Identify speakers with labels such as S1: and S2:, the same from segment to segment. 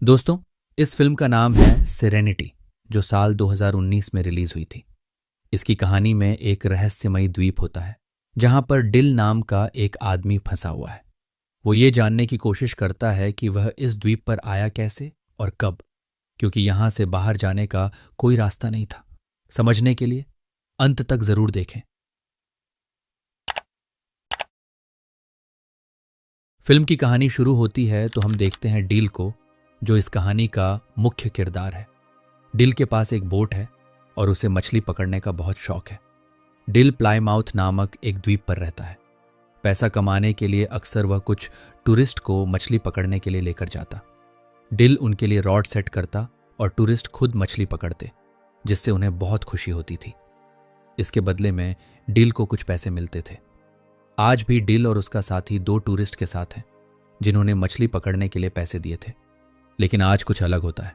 S1: दोस्तों, इस फिल्म का नाम है सेरेनिटी, जो साल 2019 में रिलीज हुई थी। इसकी कहानी में एक रहस्यमयी द्वीप होता है जहां पर डिल नाम का एक आदमी फंसा हुआ है। वो ये जानने की कोशिश करता है कि वह इस द्वीप पर आया कैसे और कब, क्योंकि यहां से बाहर जाने का कोई रास्ता नहीं था। समझने के लिए अंत तक जरूर देखें। फिल्म की कहानी शुरू होती है तो हम देखते हैं डील को, जो इस कहानी का मुख्य किरदार है। डिल के पास एक बोट है और उसे मछली पकड़ने का बहुत शौक है। डिल प्लाईमाउथ नामक एक द्वीप पर रहता है। पैसा कमाने के लिए अक्सर वह कुछ टूरिस्ट को मछली पकड़ने के लिए लेकर जाता। डिल उनके लिए रॉड सेट करता और टूरिस्ट खुद मछली पकड़ते, जिससे उन्हें बहुत खुशी होती थी। इसके बदले में डिल को कुछ पैसे मिलते थे। आज भी डिल और उसका साथी दो टूरिस्ट के साथ हैं जिन्होंने मछली पकड़ने के लिए पैसे दिए थे। लेकिन आज कुछ अलग होता है।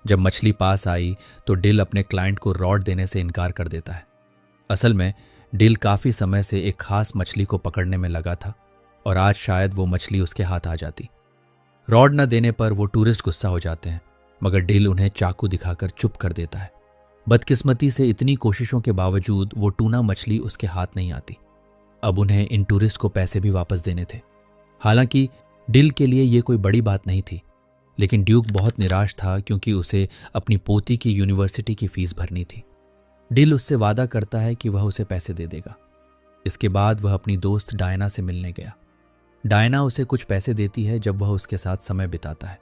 S1: जब मछली पास आई तो डिल अपने क्लाइंट को रॉड देने से इनकार कर देता है। असल में डिल काफी समय से एक खास मछली को पकड़ने में लगा था और आज शायद वो मछली उसके हाथ आ जाती। रॉड न देने पर वो टूरिस्ट गुस्सा हो जाते हैं, मगर डिल उन्हें चाकू दिखाकर चुप कर देता है। बदकिस्मती से इतनी कोशिशों के बावजूद वो टूना मछली उसके हाथ नहीं आती। अब उन्हें इन टूरिस्ट को पैसे भी वापस देने थे। हालांकि डिल के लिए ये कोई बड़ी बात नहीं थी, लेकिन ड्यूक बहुत निराश था क्योंकि उसे अपनी पोती की यूनिवर्सिटी की फीस भरनी थी। डिल उससे वादा करता है कि वह उसे पैसे दे देगा। इसके बाद वह अपनी दोस्त डायना से मिलने गया। डायना उसे कुछ पैसे देती है जब वह उसके साथ समय बिताता है।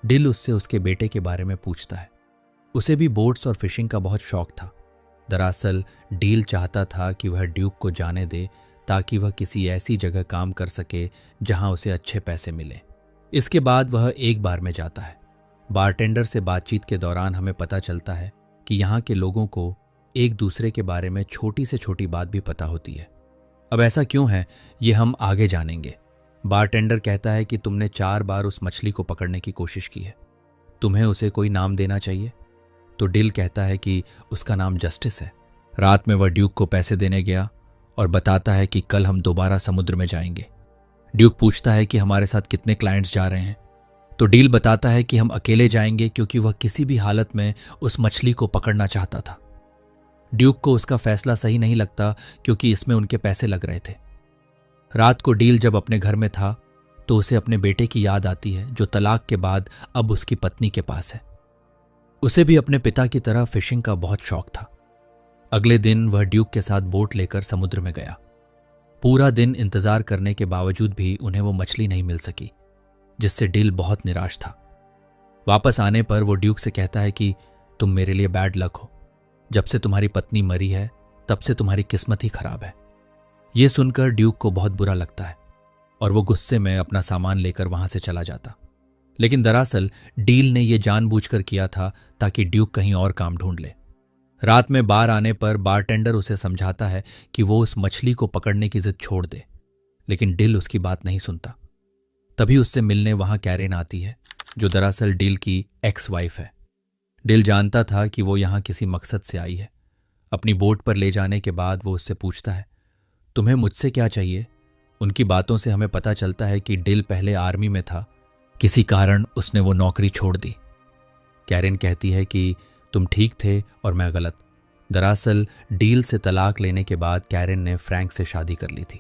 S1: डिल उससे उसके बेटे के बारे में पूछता है। उसे भी बोट्स और फिशिंग का बहुत शौक था। दरअसल डील चाहता था कि वह ड्यूक को जाने दे ताकि वह किसी ऐसी जगह काम कर सके जहां उसे अच्छे पैसे मिले। इसके बाद वह एक बार में जाता है। बारटेंडर से बातचीत के दौरान हमें पता चलता है कि यहाँ के लोगों को एक दूसरे के बारे में छोटी से छोटी बात भी पता होती है। अब ऐसा क्यों है, ये हम आगे जानेंगे। बारटेंडर कहता है कि तुमने 4 बार उस मछली को पकड़ने की कोशिश की है, तुम्हें उसे कोई नाम देना चाहिए। तो डिल कहता है कि उसका नाम जस्टिस है। रात में वह ड्यूक को पैसे देने गया और बताता है कि कल हम दोबारा समुद्र में जाएंगे। ड्यूक पूछता है कि हमारे साथ कितने क्लाइंट्स जा रहे हैं, तो डील बताता है कि हम अकेले जाएंगे क्योंकि वह किसी भी हालत में उस मछली को पकड़ना चाहता था। ड्यूक को उसका फैसला सही नहीं लगता क्योंकि इसमें उनके पैसे लग रहे थे। रात को डील जब अपने घर में था तो उसे अपने बेटे की याद आती है, जो तलाक के बाद अब उसकी पत्नी के पास है। उसे भी अपने पिता की तरह फिशिंग का बहुत शौक था। अगले दिन वह ड्यूक के साथ बोट लेकर समुद्र में गया। पूरा दिन इंतजार करने के बावजूद भी उन्हें वो मछली नहीं मिल सकी, जिससे डिल बहुत निराश था। वापस आने पर वो ड्यूक से कहता है कि तुम मेरे लिए बैड लक हो। जब से तुम्हारी पत्नी मरी है तब से तुम्हारी किस्मत ही खराब है। ये सुनकर ड्यूक को बहुत बुरा लगता है और वो गुस्से में अपना सामान लेकर वहां से चला जाता। लेकिन दरअसल डील ने यह जानबूझकर किया था ताकि ड्यूक कहीं और काम ढूंढ ले। रात में बार आने पर बारटेंडर उसे समझाता है कि वो उस मछली को पकड़ने की जिद छोड़ दे, लेकिन डिल उसकी बात नहीं सुनता। तभी उससे मिलने वहां कैरेन आती है, जो दरअसल डिल की एक्स वाइफ है। डिल जानता था कि वो यहाँ किसी मकसद से आई है। अपनी बोट पर ले जाने के बाद वो उससे पूछता है, तुम्हें मुझसे क्या चाहिए? उनकी बातों से हमें पता चलता है कि डिल पहले आर्मी में था, किसी कारण उसने वो नौकरी छोड़ दी। कैरेन कहती है कि तुम ठीक थे और मैं गलत। दरअसल डील से तलाक लेने के बाद कैरेन ने फ्रैंक से शादी कर ली थी।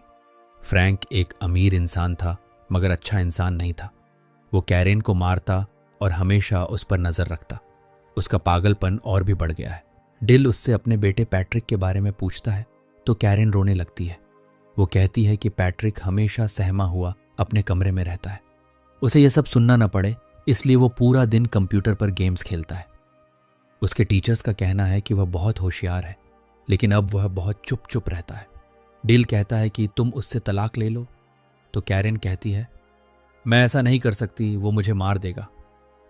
S1: फ्रैंक एक अमीर इंसान था, मगर अच्छा इंसान नहीं था। वो कैरेन को मारता और हमेशा उस पर नजर रखता। उसका पागलपन और भी बढ़ गया है। डिल उससे अपने बेटे पैट्रिक के बारे में पूछता है तो कैरेन रोने लगती है। वो कहती है कि पैट्रिक हमेशा सहमा हुआ अपने कमरे में रहता है। उसे यह सब सुनना न पड़े इसलिए वो पूरा दिन कंप्यूटर पर गेम्स खेलता है। उसके टीचर्स का कहना है कि वह बहुत होशियार है, लेकिन अब वह बहुत चुप चुप रहता है। डिल कहता है कि तुम उससे तलाक ले लो, तो कैरेन कहती है मैं ऐसा नहीं कर सकती, वो मुझे मार देगा,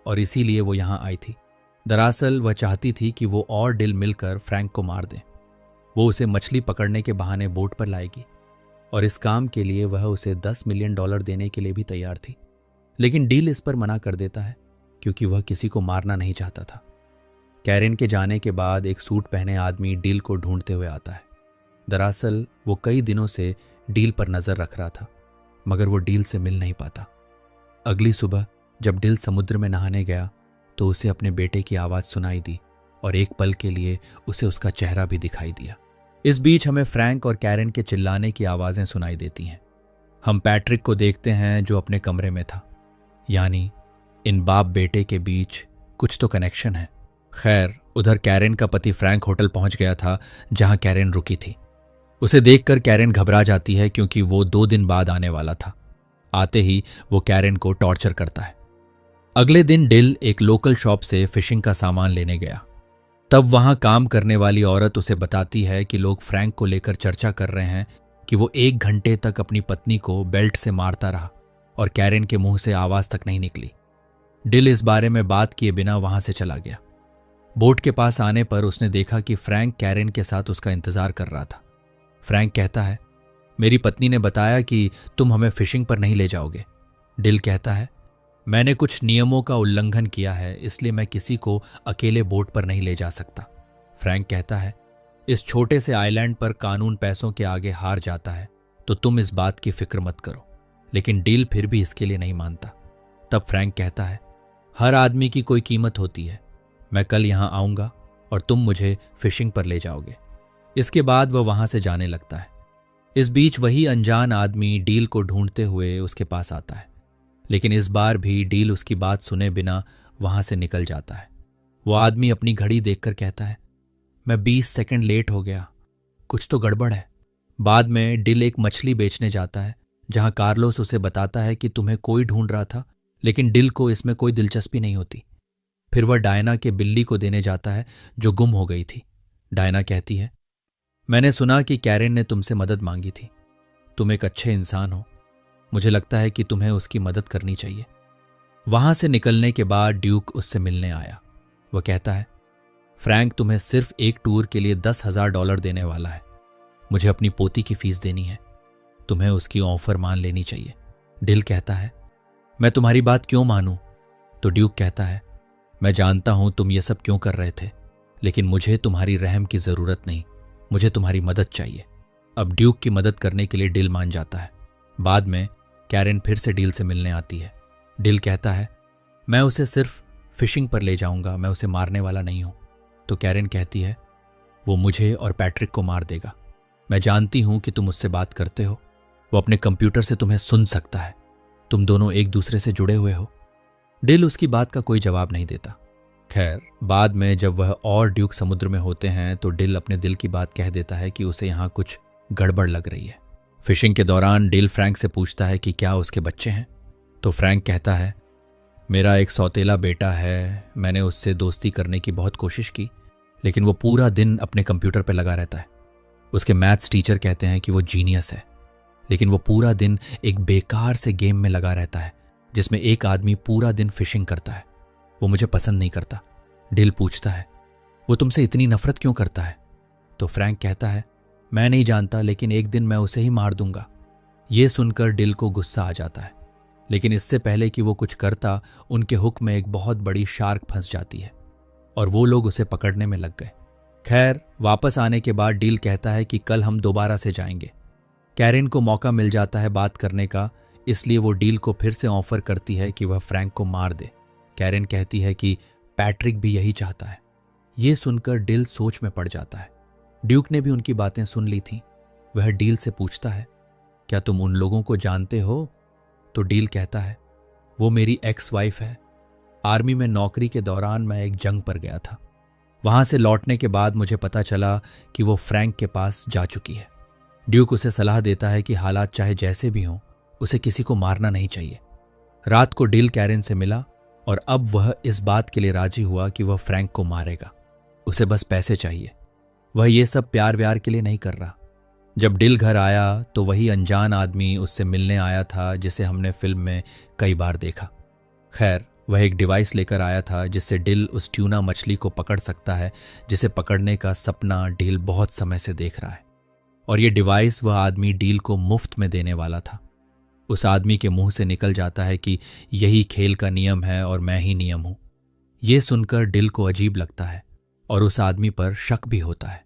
S1: और इसीलिए वो यहाँ आई थी। दरअसल वह चाहती थी कि वो और डिल मिलकर फ्रैंक को मार दें। वो उसे मछली पकड़ने के बहाने बोट पर लाएगी और इस काम के लिए वह उसे $10 मिलियन देने के लिए भी तैयार थी। लेकिन डील इस पर मना कर देता है क्योंकि वह किसी को मारना नहीं चाहता था। कैरेन के जाने के बाद एक सूट पहने आदमी डील को ढूंढते हुए आता है। दरअसल वो कई दिनों से डील पर नजर रख रहा था, मगर वो डील से मिल नहीं पाता। अगली सुबह जब डिल समुद्र में नहाने गया तो उसे अपने बेटे की आवाज़ सुनाई दी और एक पल के लिए उसे उसका चेहरा भी दिखाई दिया। इस बीच हमें फ्रैंक और कैरेन के चिल्लाने की आवाज़ें सुनाई देती हैं। हम पैट्रिक को देखते हैं जो अपने कमरे में था। यानी इन बाप बेटे के बीच कुछ तो कनेक्शन है। खैर, उधर कैरेन का पति फ्रैंक होटल पहुंच गया था जहां कैरेन रुकी थी। उसे देखकर कैरेन घबरा जाती है क्योंकि वो 2 दिन बाद आने वाला था। आते ही वो कैरेन को टॉर्चर करता है। अगले दिन डिल एक लोकल शॉप से फिशिंग का सामान लेने गया। तब वहां काम करने वाली औरत उसे बताती है कि लोग फ्रैंक को लेकर चर्चा कर रहे हैं कि वो 1 घंटे तक अपनी पत्नी को बेल्ट से मारता रहा और कैरेन के मुंह से आवाज तक नहीं निकली। डिल इस बारे में बात किए बिना वहां से चला गया। बोट के पास आने पर उसने देखा कि फ्रैंक कैरेन के साथ उसका इंतजार कर रहा था। फ्रैंक कहता है, मेरी पत्नी ने बताया कि तुम हमें फिशिंग पर नहीं ले जाओगे। डिल कहता है, मैंने कुछ नियमों का उल्लंघन किया है, इसलिए मैं किसी को अकेले बोट पर नहीं ले जा सकता। फ्रैंक कहता है, इस छोटे से आइलैंड पर कानून पैसों के आगे हार जाता है, तो तुम इस बात की फिक्र मत करो। लेकिन डिल फिर भी इसके लिए नहीं मानता। तब फ्रैंक कहता है, हर आदमी की कोई कीमत होती है। मैं कल यहां आऊंगा और तुम मुझे फिशिंग पर ले जाओगे। इसके बाद वह वहां से जाने लगता है। इस बीच वही अनजान आदमी डील को ढूंढते हुए उसके पास आता है, लेकिन इस बार भी डील उसकी बात सुने बिना वहां से निकल जाता है। वो आदमी अपनी घड़ी देखकर कहता है, मैं 20 सेकंड लेट हो गया, कुछ तो गड़बड़ है। बाद में डिल एक मछली बेचने जाता है जहां कार्लोस उसे बताता है कि तुम्हें कोई ढूंढ रहा था, लेकिन डिल को इसमें कोई दिलचस्पी नहीं होती। फिर वह डायना के बिल्ली को देने जाता है जो गुम हो गई थी। डायना कहती है, मैंने सुना कि कैरेन ने तुमसे मदद मांगी थी। तुम एक अच्छे इंसान हो, मुझे लगता है कि तुम्हें उसकी मदद करनी चाहिए। वहां से निकलने के बाद ड्यूक उससे मिलने आया। वह कहता है, फ्रैंक तुम्हें सिर्फ एक टूर के लिए $10,000 देने वाला है। मुझे अपनी पोती की फीस देनी है, तुम्हें उसकी ऑफर मान लेनी चाहिए। डिल कहता है, मैं तुम्हारी बात क्यों मानूं? तो ड्यूक कहता है, मैं जानता हूं तुम ये सब क्यों कर रहे थे, लेकिन मुझे तुम्हारी रहम की जरूरत नहीं, मुझे तुम्हारी मदद चाहिए। अब ड्यूक की मदद करने के लिए डिल मान जाता है। बाद में कैरेन फिर से डील से मिलने आती है। डिल कहता है, मैं उसे सिर्फ फिशिंग पर ले जाऊंगा, मैं उसे मारने वाला नहीं हूं। तो कैरेन कहती है, वो मुझे और पैट्रिक को मार देगा। मैं जानती हूं कि तुम उससे बात करते हो, वो अपने कंप्यूटर से तुम्हें सुन सकता है, तुम दोनों एक दूसरे से जुड़े हुए हो। डिल उसकी बात का कोई जवाब नहीं देता। खैर, बाद में जब वह और ड्यूक समुद्र में होते हैं तो डिल अपने दिल की बात कह देता है कि उसे यहाँ कुछ गड़बड़ लग रही है। फिशिंग के दौरान डिल फ्रैंक से पूछता है कि क्या उसके बच्चे हैं। तो फ्रैंक कहता है, मेरा एक सौतेला बेटा है, मैंने उससे दोस्ती करने की बहुत कोशिश की, लेकिन वो पूरा दिन अपने कंप्यूटर पर लगा रहता है। उसके मैथ्स टीचर कहते हैं कि वो जीनियस है, लेकिन वो पूरा दिन एक बेकार से गेम में लगा रहता है जिसमें एक आदमी पूरा दिन फिशिंग करता है। वो मुझे पसंद नहीं करता। डिल पूछता है, वो तुमसे इतनी नफरत क्यों करता है? तो फ्रैंक कहता है, मैं नहीं जानता, लेकिन एक दिन मैं उसे ही मार दूंगा। ये सुनकर डिल को गुस्सा आ जाता है, लेकिन इससे पहले कि वो कुछ करता, उनके हुक में एक बहुत बड़ी शार्क फंस जाती है और वो लोग उसे पकड़ने में लग गए। खैर, वापस आने के बाद डिल कहता है कि कल हम दोबारा से जाएंगे। कैरेन को मौका मिल जाता है बात करने का, इसलिए वो डील को फिर से ऑफर करती है कि वह फ्रैंक को मार दे। कैरेन कहती है कि पैट्रिक भी यही चाहता है। ये सुनकर डिल सोच में पड़ जाता है। ड्यूक ने भी उनकी बातें सुन ली थीं। वह डील से पूछता है, क्या तुम उन लोगों को जानते हो? तो डील कहता है, वो मेरी एक्स वाइफ है। आर्मी में नौकरी के दौरान मैं एक जंग पर गया था। वहां से लौटने के बाद मुझे पता चला कि वो फ्रैंक के पास जा चुकी है। ड्यूक उसे सलाह देता है कि हालात चाहे जैसे भी हों, उसे किसी को मारना नहीं चाहिए। रात को डिल कैरेन से मिला और अब वह इस बात के लिए राजी हुआ कि वह फ्रैंक को मारेगा। उसे बस पैसे चाहिए। वह ये सब प्यार व्यार के लिए नहीं कर रहा। जब डिल घर आया तो वही अनजान आदमी उससे मिलने आया था जिसे हमने फिल्म में कई बार देखा। खैर, वह एक डिवाइस लेकर आया था जिससे डिल उस ट्यूना मछली को पकड़ सकता है जिसे पकड़ने का सपना डिल बहुत समय से देख रहा है। और ये डिवाइस वह आदमी डील को मुफ्त में देने वाला था। उस आदमी के मुंह से निकल जाता है कि यही खेल का नियम है और मैं ही नियम हूं। यह सुनकर डिल को अजीब लगता है और उस आदमी पर शक भी होता है।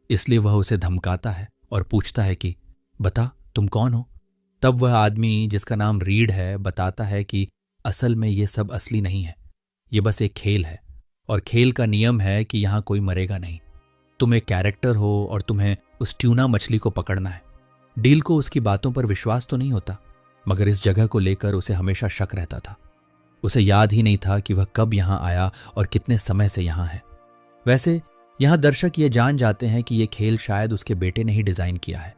S1: इसलिए वह उसे धमकाता है और पूछता है कि बता, तुम कौन हो? तब वह आदमी, जिसका नाम रीड है, बताता है कि असल में ये सब असली नहीं है, ये बस एक खेल है, और खेल का नियम है कि यहाँ कोई मरेगा नहीं। तुम एक कैरेक्टर हो और तुम्हें उस ट्यूना मछली को पकड़ना है। डील को उसकी बातों पर विश्वास तो नहीं होता, मगर इस जगह को लेकर उसे हमेशा शक रहता था। उसे याद ही नहीं था कि वह कब यहाँ आया और कितने समय से यहाँ है। वैसे यहाँ दर्शक ये जान जाते हैं कि ये खेल शायद उसके बेटे ने ही डिजाइन किया है,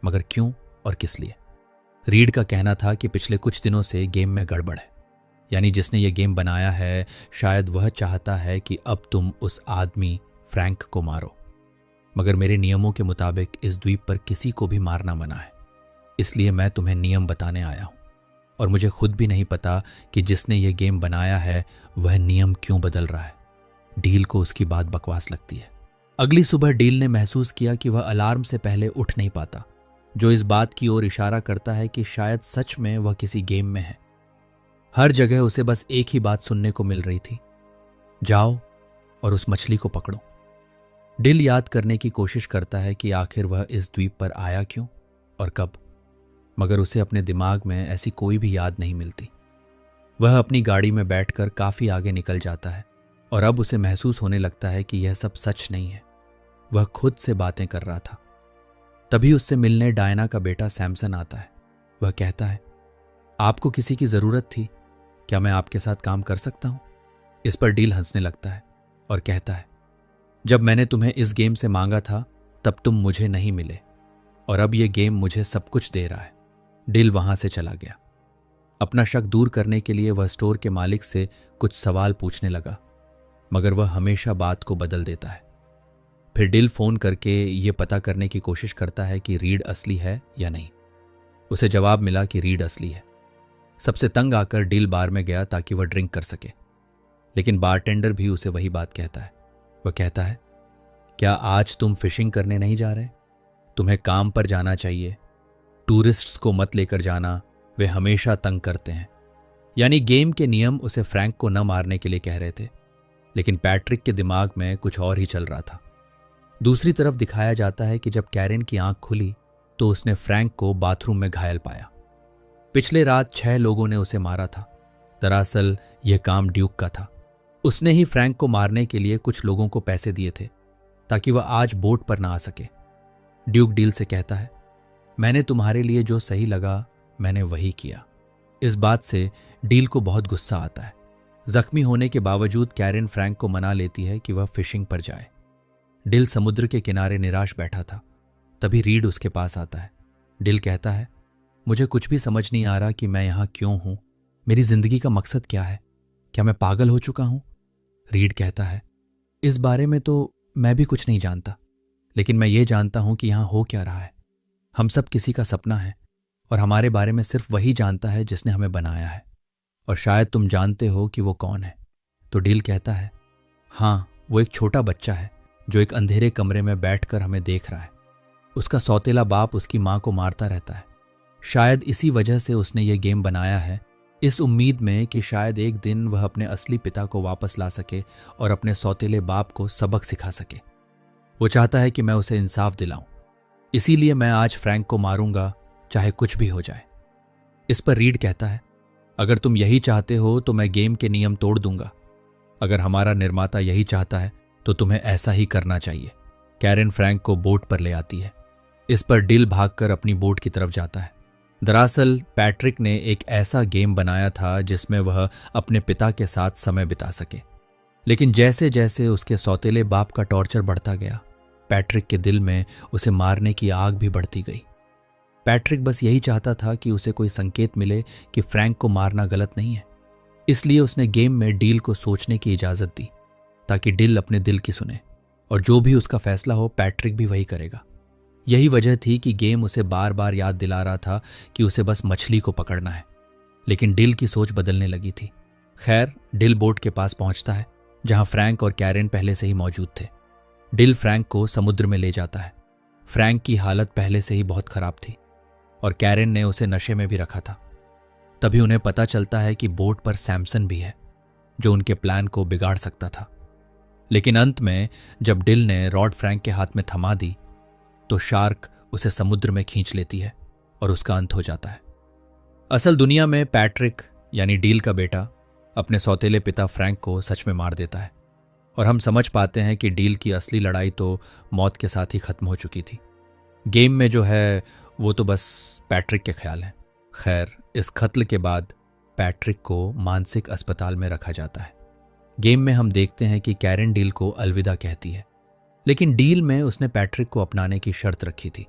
S1: मगर क्यों और किस लिए? रीड का कहना था कि पिछले कुछ दिनों से गेम में गड़बड़ है, यानी जिसने ये गेम बनाया है शायद वह चाहता है कि अब तुम उस आदमी फ्रैंक को मारो, मगर मेरे नियमों के मुताबिक इस द्वीप पर किसी को भी मारना मना है। इसलिए मैं तुम्हें नियम बताने आया हूं, और मुझे खुद भी नहीं पता कि जिसने ये गेम बनाया है वह नियम क्यों बदल रहा है। डील को उसकी बात बकवास लगती है। अगली सुबह डील ने महसूस किया कि वह अलार्म से पहले उठ नहीं पाता, जो इस बात की ओर इशारा करता है कि शायद सच में वह किसी गेम में है। हर जगह उसे बस एक ही बात सुनने को मिल रही थी, जाओ और उस मछली को पकड़ो। डिल याद करने की कोशिश करता है कि आखिर वह इस द्वीप पर आया क्यों और कब, मगर उसे अपने दिमाग में ऐसी कोई भी याद नहीं मिलती। वह अपनी गाड़ी में बैठकर काफी आगे निकल जाता है, और अब उसे महसूस होने लगता है कि यह सब सच नहीं है। वह खुद से बातें कर रहा था। तभी उससे मिलने डायना का बेटा सैमसन आता है। वह कहता है, आपको किसी की जरूरत थी, क्या मैं आपके साथ काम कर सकता हूं? इस पर डील हंसने लगता है और कहता है, जब मैंने तुम्हें इस गेम से मांगा था तब तुम मुझे नहीं मिले, और अब यह गेम मुझे सब कुछ दे रहा है। डिल वहां से चला गया। अपना शक दूर करने के लिए वह स्टोर के मालिक से कुछ सवाल पूछने लगा, मगर वह हमेशा बात को बदल देता है। फिर डिल फोन करके ये पता करने की कोशिश करता है कि रीड असली है या नहीं। उसे जवाब मिला कि रीड असली है। सबसे तंग आकर डिल बार में गया ताकि वह ड्रिंक कर सके, लेकिन बारटेंडर भी उसे वही बात कहता है। वह कहता है, क्या आज तुम फिशिंग करने नहीं जा रहे? तुम्हें काम पर जाना चाहिए। टूरिस्ट्स को मत लेकर जाना, वे हमेशा तंग करते हैं। यानी गेम के नियम उसे फ्रैंक को न मारने के लिए कह रहे थे, लेकिन पैट्रिक के दिमाग में कुछ और ही चल रहा था। दूसरी तरफ दिखाया जाता है कि जब कैरेन की आंख खुली तो उसने फ्रैंक को बाथरूम में घायल पाया। पिछले रात 6 लोगों ने उसे मारा था। दरअसल यह काम ड्यूक का था। उसने ही फ्रैंक को मारने के लिए कुछ लोगों को पैसे दिए थे ताकि वह आज बोट पर ना आ सके। ड्यूक डील से कहता है, मैंने तुम्हारे लिए जो सही लगा मैंने वही किया। इस बात से डील को बहुत गुस्सा आता है। जख्मी होने के बावजूद कैरेन फ्रैंक को मना लेती है कि वह फिशिंग पर जाए। डिल समुद्र के किनारे निराश बैठा था। तभी रीड उसके पास आता है। डिल कहता है, मुझे कुछ भी समझ नहीं आ रहा कि मैं यहाँ क्यों हूं। मेरी जिंदगी का मकसद क्या है? क्या मैं पागल हो चुका हूं? रीड कहता है, इस बारे में तो मैं भी कुछ नहीं जानता, लेकिन मैं ये जानता हूं कि यहाँ हो क्या रहा है। हम सब किसी का सपना है, और हमारे बारे में सिर्फ वही जानता है जिसने हमें बनाया है, और शायद तुम जानते हो कि वो कौन है। तो डील कहता है, हाँ, वो एक छोटा बच्चा है जो एक अंधेरे कमरे में बैठकर हमें देख रहा है। उसका सौतेला बाप उसकी मां को मारता रहता है। शायद इसी वजह से उसने ये गेम बनाया है, इस उम्मीद में कि शायद एक दिन वह अपने असली पिता को वापस ला सके और अपने सौतेले बाप को सबक सिखा सके। वो चाहता है कि मैं उसे इंसाफ दिलाऊं, इसीलिए मैं आज फ्रैंक को मारूंगा, चाहे कुछ भी हो जाए। इस पर रीड कहता है, अगर तुम यही चाहते हो तो मैं गेम के नियम तोड़ दूंगा। अगर हमारा निर्माता यही चाहता है तो तुम्हें ऐसा ही करना चाहिए। कैरेन फ्रैंक को बोट पर ले आती है। इस पर डिल भागकर अपनी बोट की तरफ जाता है। दरअसल पैट्रिक ने एक ऐसा गेम बनाया था जिसमें वह अपने पिता के साथ समय बिता सके, लेकिन जैसे जैसे उसके सौतेले बाप का टॉर्चर बढ़ता गया, पैट्रिक के दिल में उसे मारने की आग भी बढ़ती गई। पैट्रिक बस यही चाहता था कि उसे कोई संकेत मिले कि फ्रैंक को मारना गलत नहीं है। इसलिए उसने गेम में डील को सोचने की इजाजत दी ताकि डिल अपने दिल की सुने, और जो भी उसका फैसला हो पैट्रिक भी वही करेगा। यही वजह थी कि गेम उसे बार बार याद दिला रहा था कि उसे बस मछली को पकड़ना है, लेकिन डिल की सोच बदलने लगी थी। खैर, डिल बोट के पास पहुंचता है जहां फ्रैंक और कैरेन पहले से ही मौजूद थे। डिल फ्रैंक को समुद्र में ले जाता है। फ्रैंक की हालत पहले से ही बहुत खराब थी और कैरेन ने उसे नशे में भी रखा था। तभी उन्हें पता चलता है कि बोट पर सैमसन भी है जो उनके प्लान को बिगाड़ सकता था। लेकिन अंत में जब डिल ने रॉड फ्रैंक के हाथ में थमा दी तो शार्क उसे समुद्र में खींच लेती है और उसका अंत हो जाता है। असल दुनिया में पैट्रिक यानी डील का बेटा अपने सौतेले पिता फ्रैंक को सच में मार देता है और हम समझ पाते हैं कि डील की असली लड़ाई तो मौत के साथ ही खत्म हो चुकी थी। गेम में जो है वो तो बस पैट्रिक के ख्याल हैं। खैर, इस कत्ल के बाद पैट्रिक को मानसिक अस्पताल में रखा जाता है। गेम में हम देखते हैं कि कैरन डील को अलविदा कहती है, लेकिन डील में उसने पैट्रिक को अपनाने की शर्त रखी थी।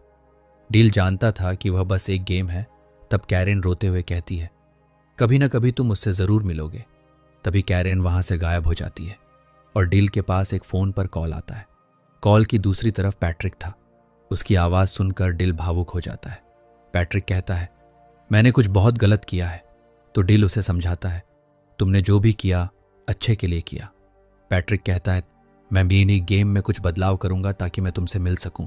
S1: डील जानता था कि वह बस एक गेम है। तब कैरन रोते हुए कहती है, कभी ना कभी तुम मुझसे जरूर मिलोगे। तभी कैरन वहां से गायब हो जाती है और डील के पास एक फोन पर कॉल आता है। कॉल की दूसरी तरफ पैट्रिक था। उसकी आवाज सुनकर डील भावुक हो जाता है। पैट्रिक कहता है, मैंने कुछ बहुत गलत किया है। तो डील उसे समझाता है, तुमने जो भी किया अच्छे के लिए किया। पैट्रिक कहता है, मैं भी गेम में कुछ बदलाव करूंगा ताकि मैं तुमसे मिल सकूं।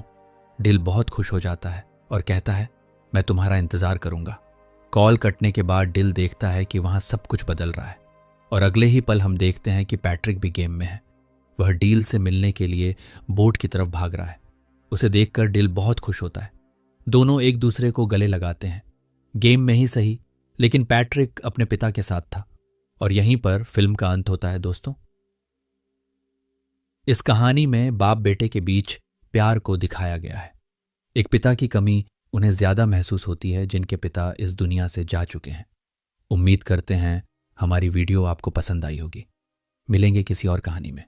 S1: डील बहुत खुश हो जाता है और कहता है, मैं तुम्हारा इंतजार करूंगा। कॉल कटने के बाद डील देखता है कि वहां सब कुछ बदल रहा है और अगले ही पल हम देखते हैं कि पैट्रिक भी गेम में है। वह डील से मिलने के लिए बोट की तरफ भाग रहा है। उसे देखकर डील बहुत खुश होता है। दोनों एक दूसरे को गले लगाते हैं। गेम में ही सही, लेकिन पैट्रिक अपने पिता के साथ था। और यहीं पर फिल्म का अंत होता है दोस्तों। इस कहानी में बाप बेटे के बीच प्यार को दिखाया गया है। एक पिता की कमी उन्हें ज्यादा महसूस होती है जिनके पिता इस दुनिया से जा चुके हैं। उम्मीद करते हैं हमारी वीडियो आपको पसंद आई होगी। मिलेंगे किसी और कहानी में।